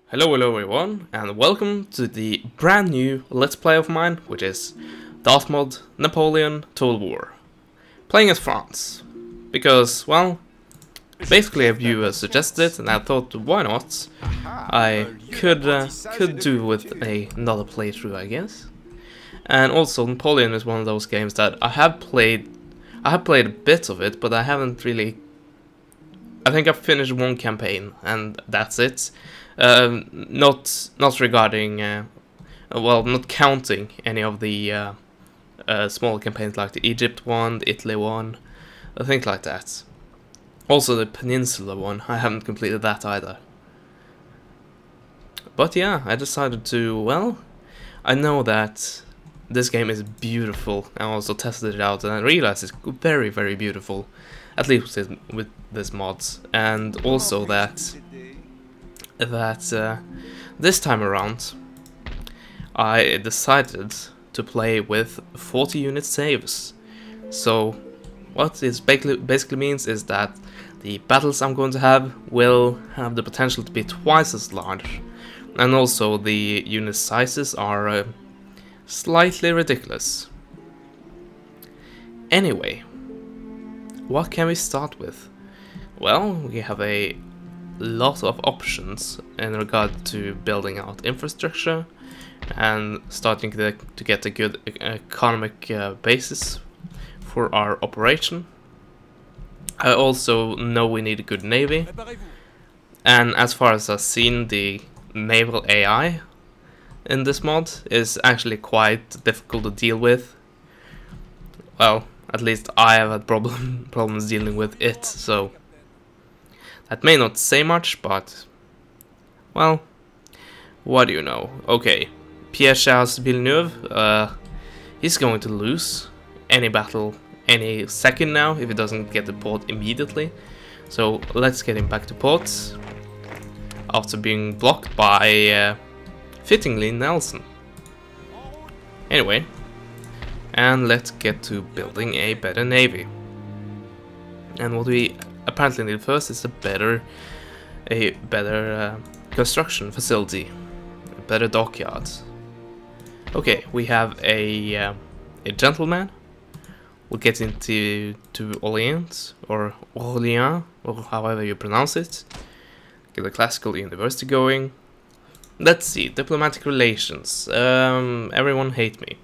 Hello everyone, and welcome to the brand new Let's Play of mine, which is Darthmod, Napoleon, Total War. Playing as France. Because, well, basically a viewer suggested it, and I thought, why not? I could do with another playthrough, I guess. And also, Napoleon is one of those games that I have played a bit of it, but I haven't really... I think I've finished one campaign, and that's it. Not regarding, well, not counting any of the small campaigns like the Egypt one, the Italy one, things like that. Also the Peninsula one, I haven't completed that either. But yeah, I decided to, well, I know that this game is beautiful. I also tested it out and I realized it's very, very beautiful. At least with this mods. And also that this time around I decided to play with 40 unit saves. So what this basically means is that the battles I'm going to have will have the potential to be twice as large, and also the unit sizes are slightly ridiculous. Anyway, what can we start with? Well, we have a lot of options in regard to building out infrastructure and starting to get a good economic basis for our operation. I also know we need a good navy, and as far as I've seen, the naval AI in this mod is actually quite difficult to deal with. Well, at least I have had problems dealing with it, so that may not say much, but, well, what do you know? Okay, Pierre-Charles Villeneuve, he's going to lose any battle any second now if he doesn't get to port immediately. So let's get him back to port after being blocked by, fittingly, Nelson. Anyway, and let's get to building a better navy. And what we apparently need first is a better construction facility, a better dockyard. Okay, we have a gentleman. We'll get into Orleans or however you pronounce it. Get a classical university going. Let's see, diplomatic relations. Everyone hate me,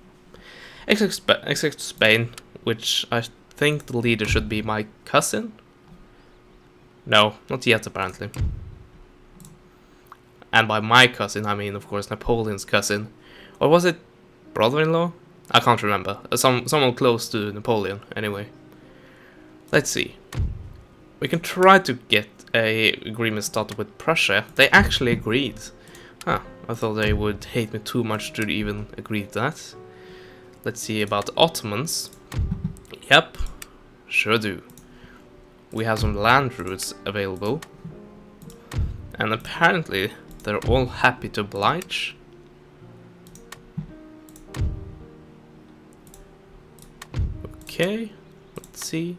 except Spain, which I think the leader should be my cousin. No, not yet apparently. And by my cousin, I mean, of course, Napoleon's cousin. Or was it brother-in-law? I can't remember. Someone close to Napoleon, anyway. Let's see. We can try to get a agreement started with Prussia. They actually agreed. Huh, I thought they would hate me too much to even agree to that. Let's see about the Ottomans. Yep, sure do. We have some land routes available, and apparently they're all happy to oblige. Okay, let's see.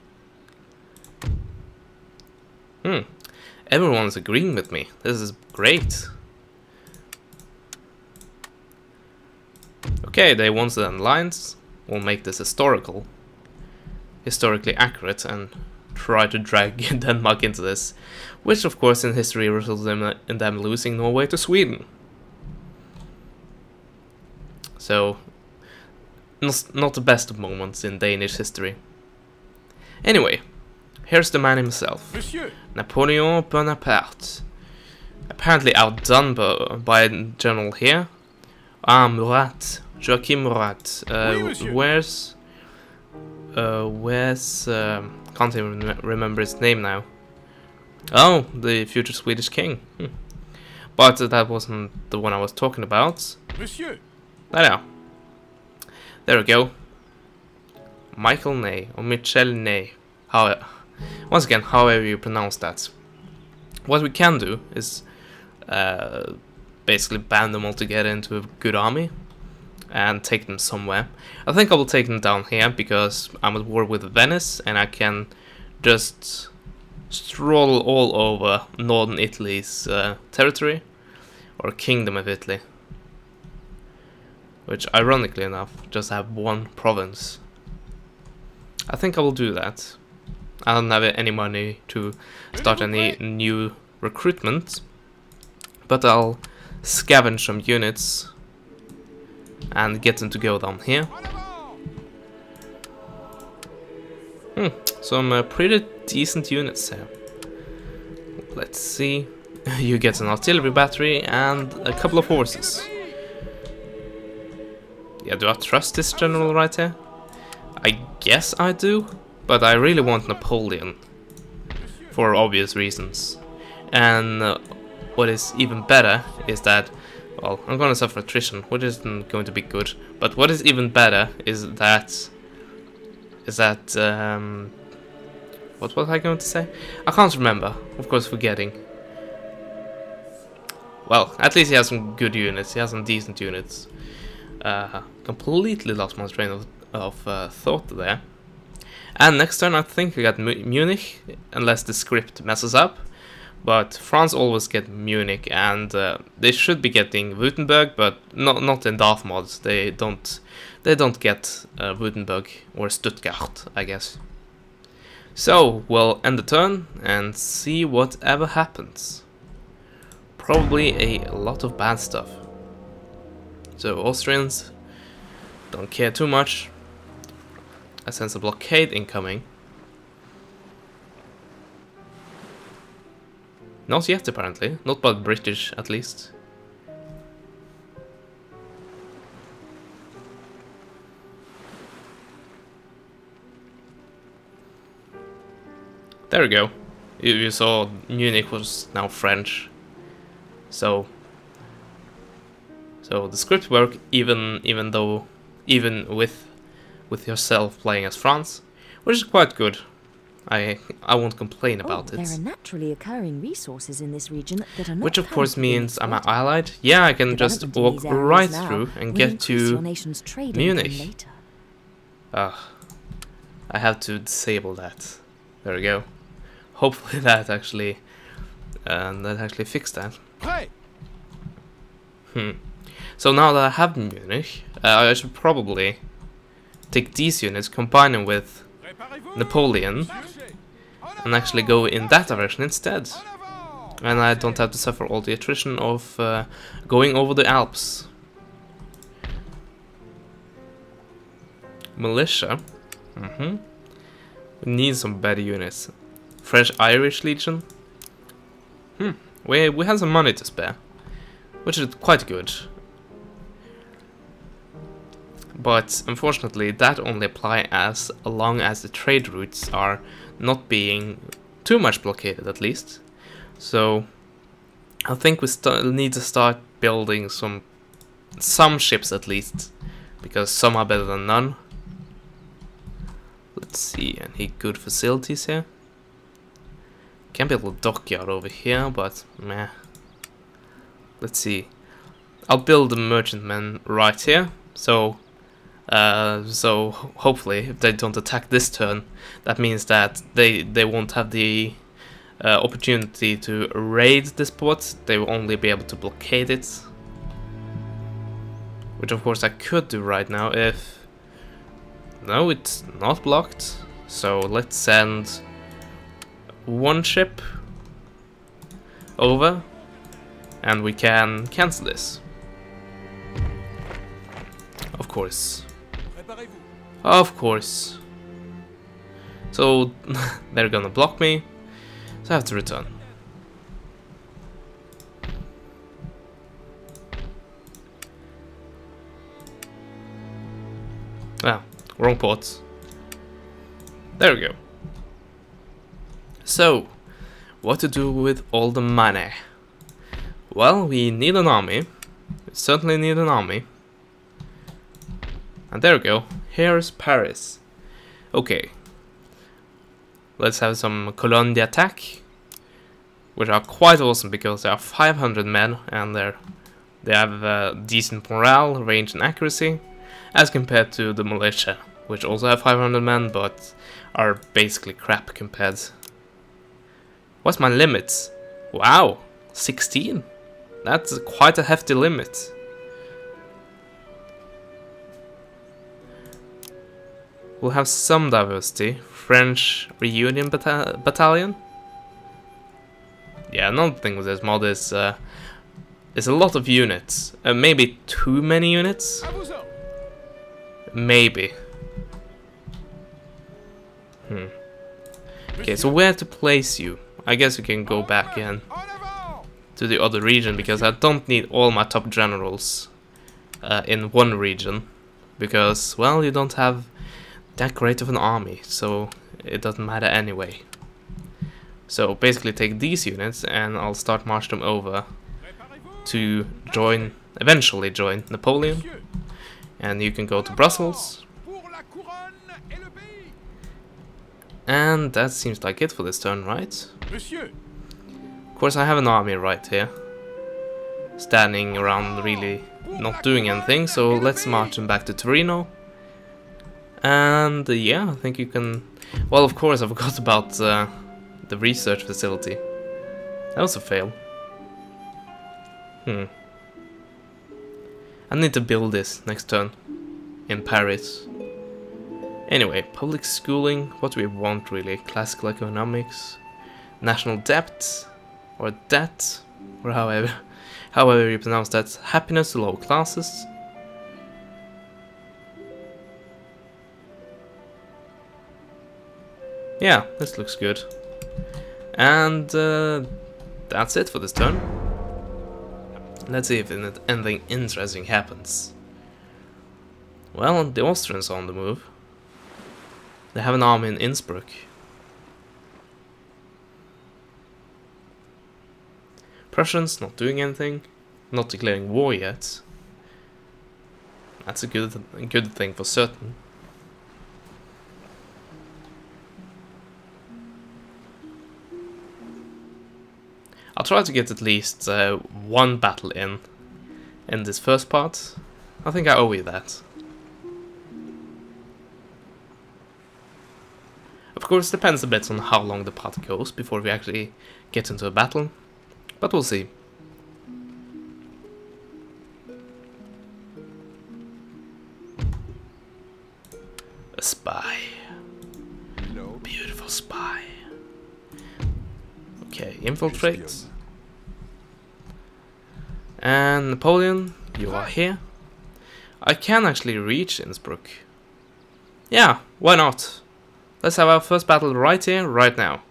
Everyone's agreeing with me. This is great. Okay, they want an alliance. We'll make this historically accurate and try to drag Denmark into this, which of course in history resulted in them losing Norway to Sweden. So, not the best of moments in Danish history. Anyway, here's the man himself, Monsieur. Napoleon Bonaparte. Apparently outdone by a general here. Ah, Murat. Joachim Murat. Where's can't even remember his name now. Oh, the future Swedish king. But that wasn't the one I was talking about. Monsieur. There we go. Michael Ney, or Michel Ney. Once again, however you pronounce that. What we can do is basically band them all together into a good army and take them somewhere. I think I will take them down here because I'm at war with Venice and I can just stroll all over northern Italy's territory or Kingdom of Italy. Which, ironically enough, just have one province. I think I will do that. I don't have any money to start any new recruitment, but I'll scavenge some units and get them to go down here. Some pretty decent units here. Let's see. You get an artillery battery and a couple of horses. Yeah, do I trust this general right here? I guess I do, but I really want Napoleon for obvious reasons. And what is even better is that, well, I'm gonna suffer attrition, which isn't going to be good. But what is even better is that what was I going to say? I can't remember. Of course, forgetting. Well, at least he has some good units. He has some decent units. Completely lost my train of thought there. And next turn I think I got Munich, unless the script messes up. But France always get Munich, and they should be getting Württemberg, but not in Darthmod. They don't get Württemberg or Stuttgart, I guess. So we'll end the turn and see whatever happens. Probably a lot of bad stuff. So Austrians don't care too much. I sense a blockade incoming. Not yet, apparently. Not by the British, at least. There we go. You saw Munich was now French. So the script work even with yourself playing as France, which is quite good. I won't complain about it. There are naturally occurring resources in this region that are not, which of course means I'm allied. Yeah, I can just walk right through and get to Munich. I have to disable that. There we go. Hopefully that actually fixed that. So now that I have Munich, I should probably take these units, combine them with Napoleon, and actually go in that direction instead. And I don't have to suffer all the attrition of going over the Alps. Militia. We need some better units. French-Irish Legion. We have some money to spare, which is quite good. But unfortunately that only applies as long as the trade routes are not being too much blockaded, at least. So I think we need to start building some ships at least, because some are better than none. Let's see, any good facilities here? Can build a dockyard over here, but meh. Let's see. I'll build a merchantman right here, so hopefully if they don't attack this turn, that means that they won't have the opportunity to raid this port. They will only be able to blockade it, which of course I could do right now if... No, it's not blocked, so let's send one ship over and we can cancel this. Of course. Of course. So they're gonna block me, so I have to return. Ah, wrong port. There we go. So, what to do with all the money? Well, we need an army. We certainly need an army. And there we go. Here's Paris. Okay. Let's have some Cologne attack, which are quite awesome because there are 500 men and they have decent morale, range, and accuracy, as compared to the militia, which also have 500 men but are basically crap compared. What's my limits? Wow, 16. That's quite a hefty limit. We'll have some diversity. French Reunion Battalion. Yeah, another thing with this mod is a lot of units. Maybe too many units? Maybe. Okay, so where to place you? I guess we can go back in to the other region, because I don't need all my top generals in one region. Because, well, you don't have that great of an army, so it doesn't matter anyway. So basically take these units and I'll start march them over to join, eventually join Napoleon. And you can go to Brussels. And that seems like it for this turn, right? Of course I have an army right here, standing around really not doing anything, so let's march them back to Torino. And yeah, I think you can... Well, of course I forgot about the research facility. That was a fail. I need to build this next turn in Paris. Anyway, public schooling, what do we want really? Classical economics, national debt, or debt, or however you pronounce that. Happiness to lower classes. Yeah, this looks good. And that's it for this turn. Let's see if anything interesting happens. Well, the Austrians are on the move. They have an army in Innsbruck. Prussians not doing anything, not declaring war yet. That's a good thing for certain. I'll try to get at least one battle in this first part. I think I owe you that. Of course, depends a bit on how long the part goes before we actually get into a battle, but we'll see. A spy. No. Beautiful spy. Okay, infiltrate. And Napoleon, you are here. I can actually reach Innsbruck. Yeah, why not? Let's have our first battle right here, right now.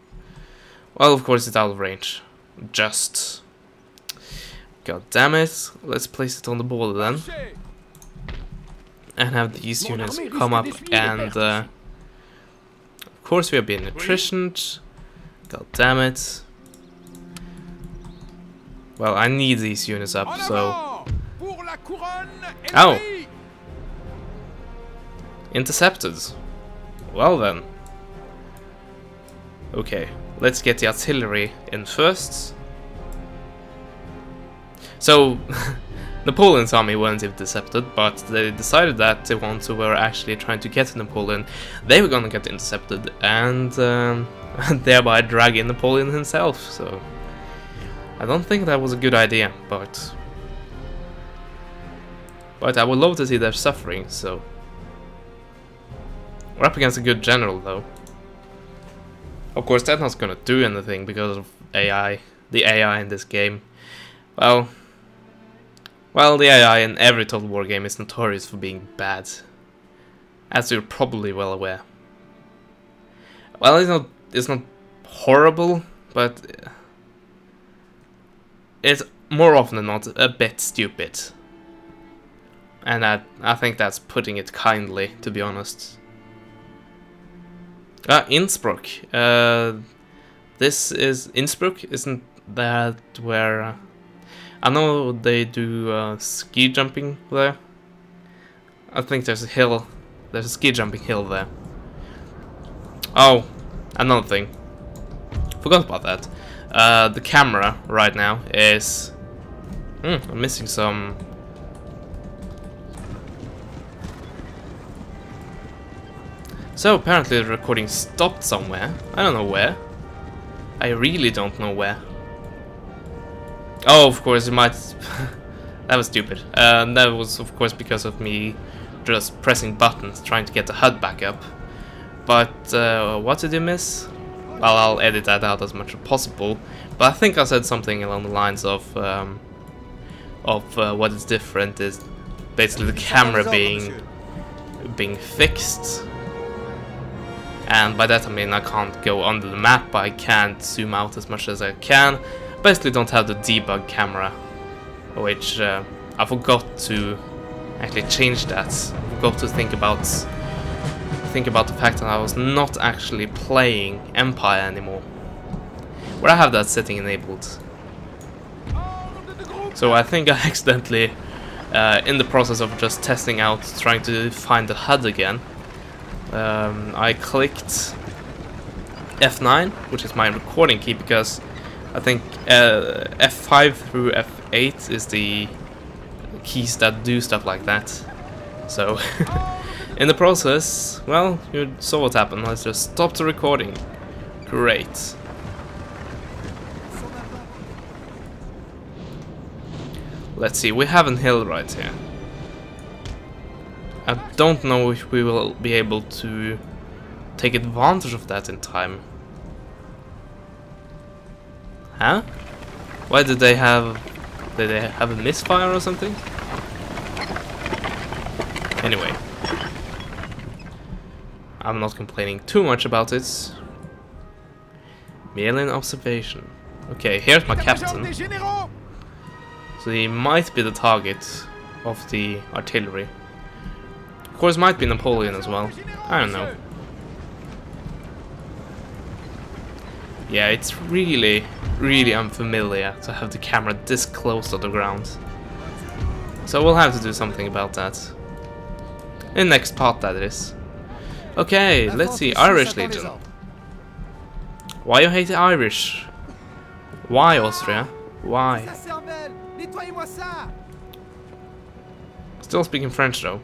Well, of course it's out of range. Just. God damn it. Let's place it on the border then. And have these units come up and... of course we are being attritioned. God damn it. Well, I need these units up, so... Oh! Intercepted. Well then. Okay, let's get the artillery in first. So, Napoleon's army weren't intercepted, but they decided that the ones who were actually trying to get to Napoleon, they were gonna get intercepted, and thereby drag in Napoleon himself, so... I don't think that was a good idea, but I would love to see their suffering, so... We're up against a good general, though. Of course, that's not gonna do anything because of AI. The AI in this game. Well, the AI in every Total War game is notorious for being bad. As you're probably well aware. Well, it's not horrible, but... it's more often than not a bit stupid. And I think that's putting it kindly, to be honest. Innsbruck. This is... Innsbruck, isn't that where... I know they do ski jumping there. I think there's a hill. There's a ski jumping hill there. Oh, another thing. Forgot about that. The camera right now is... I'm missing some... So apparently the recording stopped somewhere. I don't know where. I really don't know where. Oh, of course, it might... That was stupid. That was, of course, because of me just pressing buttons, trying to get the HUD back up. But, what did you miss? Well, I'll edit that out as much as possible. But I think I said something along the lines of what is different is basically the camera being fixed. And by that I mean I can't go under the map, I can't zoom out as much as I can. Basically don't have the debug camera, which I forgot to actually change that. I forgot to think about the fact that I was not actually playing Empire anymore, where I have that setting enabled. So I think I accidentally, in the process of just testing out, trying to find the HUD again, I clicked F9, which is my recording key, because I think F5 through F8 is the keys that do stuff like that. So, in the process, well, you saw what happened. Let's just stop the recording. Great. Let's see, we have a hill right here. I don't know if we will be able to take advantage of that in time. Huh? Why did they have a misfire or something? Anyway, I'm not complaining too much about it. Alien observation. Okay, here's my captain. So he might be the target of the artillery. Of course, might be Napoleon as well. I don't know. Yeah, it's really unfamiliar to have the camera this close to the ground. So we'll have to do something about that. In the next part, that is. Okay, let's see. Irish Legion. Why you hate the Irish? Why, Austria? Why? Still speaking French though.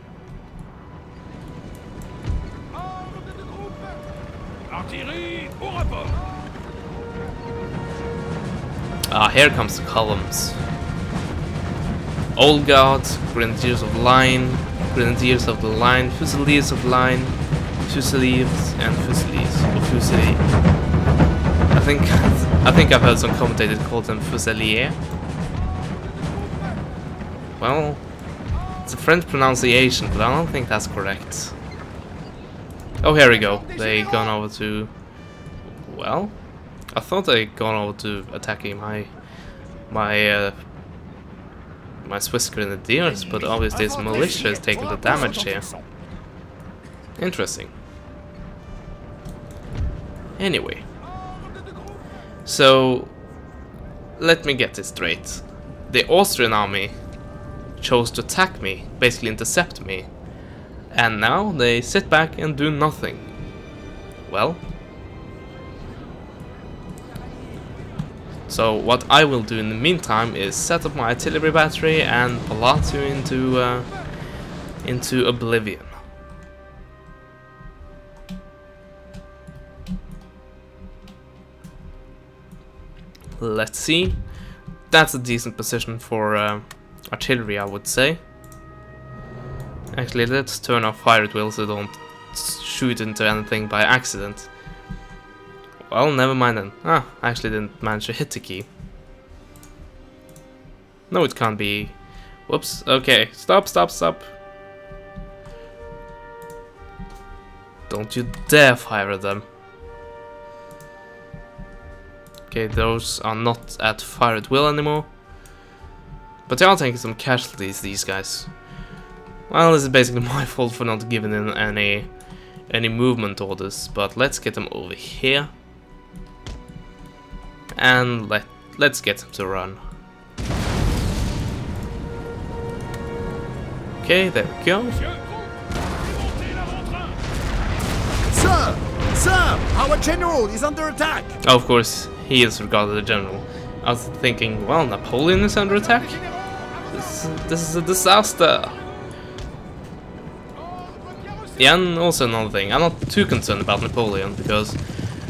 Ah, here comes the columns. Old Guards, Grenadiers of Line, Grenadiers of the Line, Fusiliers of Line, Fusiliers and Fusiliers, or Fusilier. I think I've heard some commentators call them Fusilier. Well, it's a French pronunciation, but I don't think that's correct. Oh, here we go. They gone over to... Well, I thought they gone over to attacking my Swiss Grenadiers, but obviously this militia is taking the damage here. Interesting. Anyway, so let me get this straight. The Austrian army chose to attack me, basically intercept me, and now they sit back and do nothing. Well, so what I will do in the meantime is set up my artillery battery and palazzo into oblivion. Let's see. That's a decent position for artillery, I would say. Actually, let's turn off fire at will so don't shoot into anything by accident. Well, never mind then. Ah, I actually didn't manage to hit the key. No, it can't be. Whoops. Okay, stop. Don't you dare fire at them. Okay, those are not at fire at will anymore. But they are taking some casualties, these guys. Well, this is basically my fault for not giving in any movement orders, but let's get them over here. And let's get them to run. Okay, there we go. Sir, our general is under attack. Oh, of course, he is regarded as a general. I was thinking, well, Napoleon is under attack? This is a disaster. Yeah, and also another thing, I'm not too concerned about Napoleon because,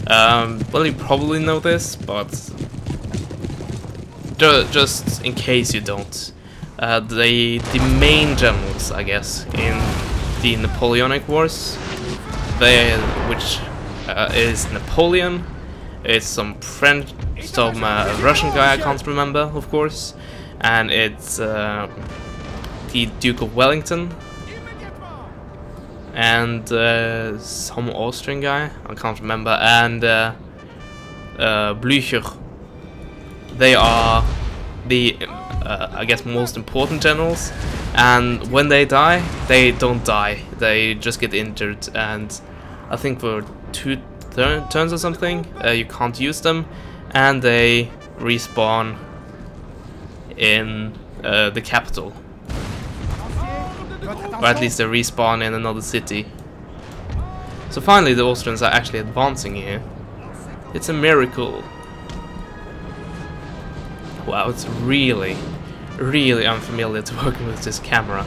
well, you probably know this, but just in case you don't, the main generals, I guess, in the Napoleonic Wars, which is Napoleon, it's some French, some Russian guy I can't remember, of course, and it's the Duke of Wellington, and some Austrian guy I can't remember, and Blücher. They are the I guess most important generals, and when they die, they don't die, they just get injured, and I think for 2 turns or something you can't use them, and they respawn in the capital, or at least they respawn in another city. So finally the Austrians are actually advancing here. It's a miracle. Wow, it's really, really unfamiliar to working with this camera,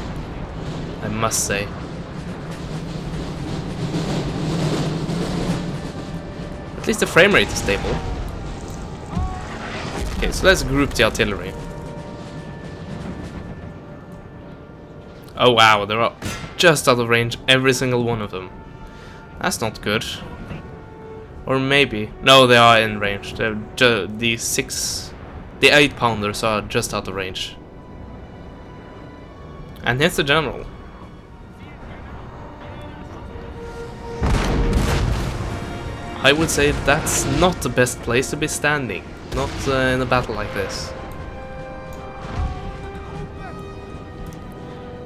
I must say. At least the frame rate is stable. Okay, so let's group the artillery. Oh wow, they're up just out of range, every single one of them. That's not good. Or maybe, no, they are in range. They're the 8-pounders are just out of range. And here's the general. I would say that's not the best place to be standing. Not in a battle like this.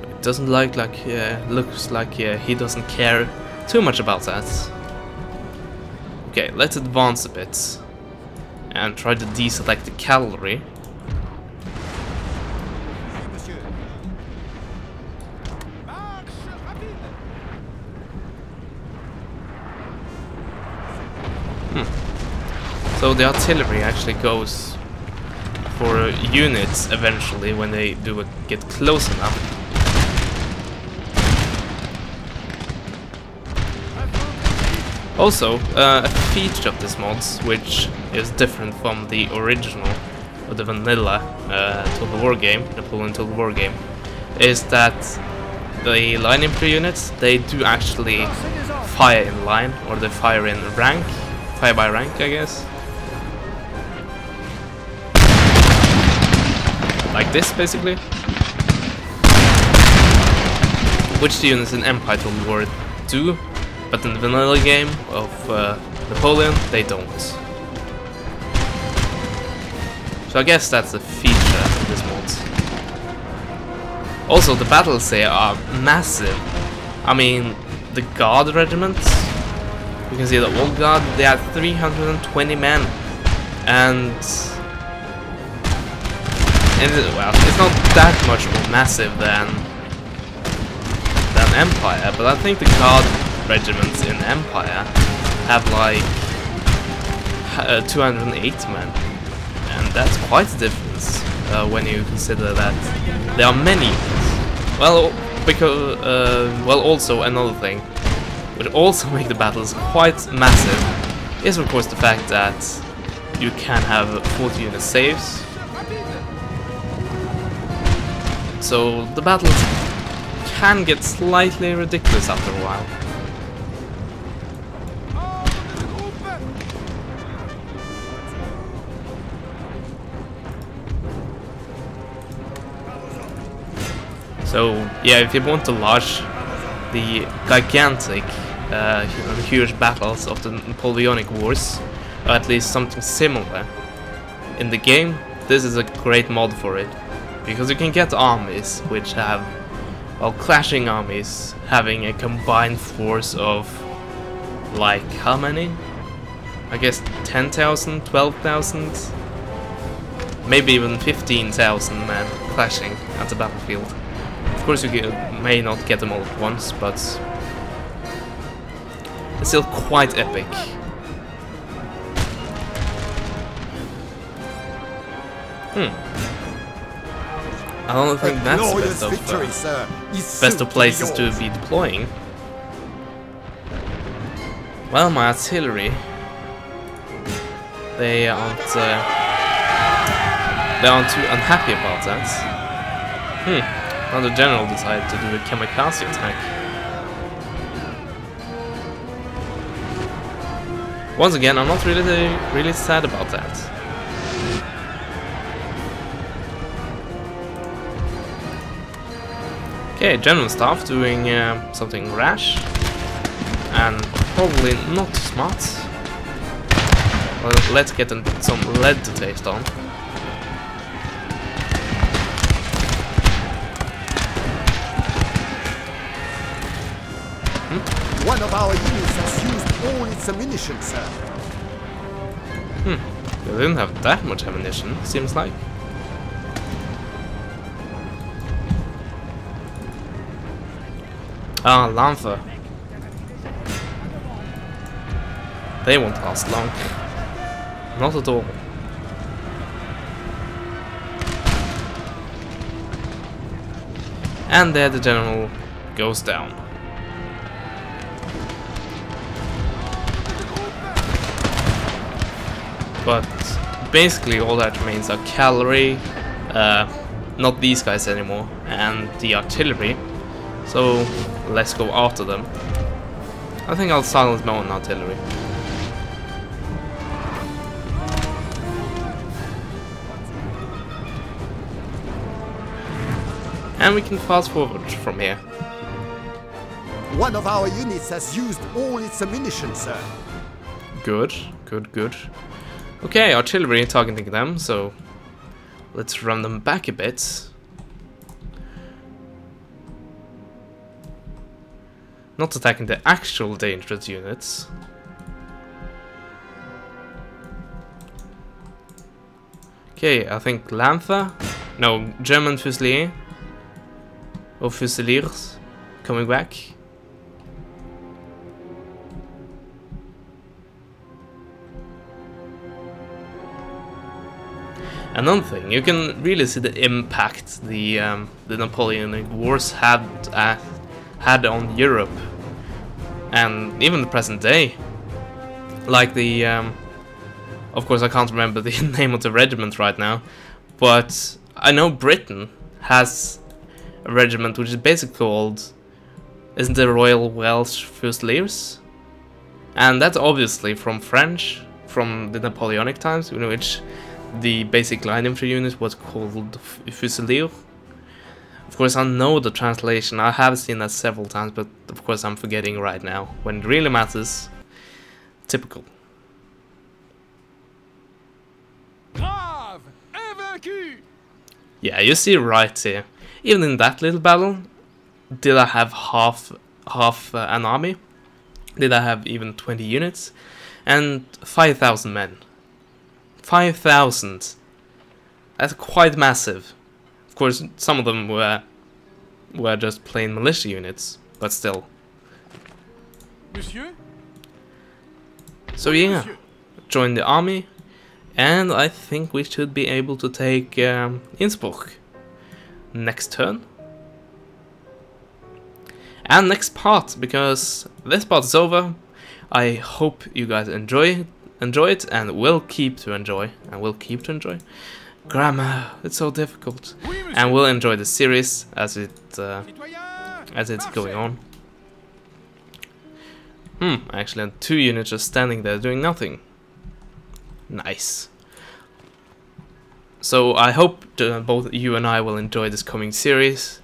It doesn't looks like he doesn't care too much about that. Okay, let's advance a bit and try to deselect the cavalry. So the artillery actually goes for units eventually when they do get close enough. Also, a feature of this mod, which is different from the original, or the vanilla Total War game, Napoleon Total War game, is that the line infantry units, they do actually fire in line, or they fire in rank, fire by rank, I guess. Like this, basically. Which the units in Empire Total War do. But in the vanilla game of Napoleon, they don't. So I guess that's a feature of this mod. Also, the battles here are massive. I mean, the Guard regiments, you can see the Old Guard, they had 320 men. And well, it's not that much more massive than Empire, but I think the Guard regiments in Empire have like 208 men, and that's quite a difference when you consider that there are many. Well, because well, also another thing which also make the battles quite massive is of course the fact that you can have 40 unit saves, so the battles can get slightly ridiculous after a while. So yeah, if you want to watch the gigantic, huge battles of the Napoleonic Wars, or at least something similar in the game, this is a great mod for it, because you can get armies which have, well, clashing armies having a combined force of like how many? I guess 10,000, 12,000, maybe even 15,000 men clashing at the battlefield. Of course, you may not get them all at once, but it's still quite epic. I don't think that's the best of places to be deploying. Well, my artillery, they aren't they aren't too unhappy about that. Now the general decided to do a kamikaze attack. Once again, I'm not really sad about that. Okay, general staff doing something rash and probably not smart. Well, let's get some lead to taste on. One of our units has used all its ammunition, sir. They didn't have that much ammunition, seems like. Ah, Lancer. They won't last long. Not at all. And there the general goes down. But basically all that remains are cavalry, not these guys anymore, and the artillery. So let's go after them. I think I'll silence my own artillery. And we can fast forward from here. One of our units has used all its ammunition, sir. Good, good, good. Okay, artillery targeting them, so let's run them back a bit. Not attacking the actual dangerous units. Okay, I think Lancer, no, German Fusilier, or Fusiliers, coming back. Another thing, you can really see the impact the Napoleonic Wars had on Europe, and even the present day. Like the, of course I can't remember the name of the regiment right now, but I know Britain has a regiment which is basically called, isn't it Royal Welsh Fusiliers? And that's obviously from French, from the Napoleonic times, in which the basic line infantry unit was called Fusilier. Of course, I know the translation, I have seen that several times, but of course I'm forgetting right now. When it really matters, typical. Grave! Invaincu! Yeah, you see right here. Even in that little battle, did I have half an army? Did I have even 20 units? And 5,000 men. 5,000. That's quite massive. Of course, some of them were just plain militia units, but still. Monsieur? So yeah, join the army, and I think we should be able to take Innsbruck next turn. And next part, because this part is over. I hope you guys enjoy it and will keep to enjoy. Grammar, it's so difficult. And we'll enjoy the series as it's going on. Actually, and 2 units just standing there doing nothing. Nice. So I hope both you and I will enjoy this coming series,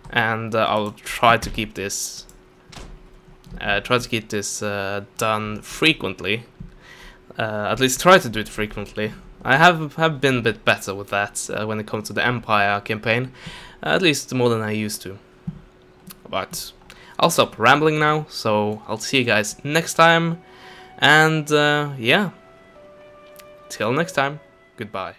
and I'll try to keep this done frequently. At least try to do it frequently. I have been a bit better with that when it comes to the Empire campaign, at least more than I used to. But I'll stop rambling now, so I'll see you guys next time, and yeah, till next time, goodbye.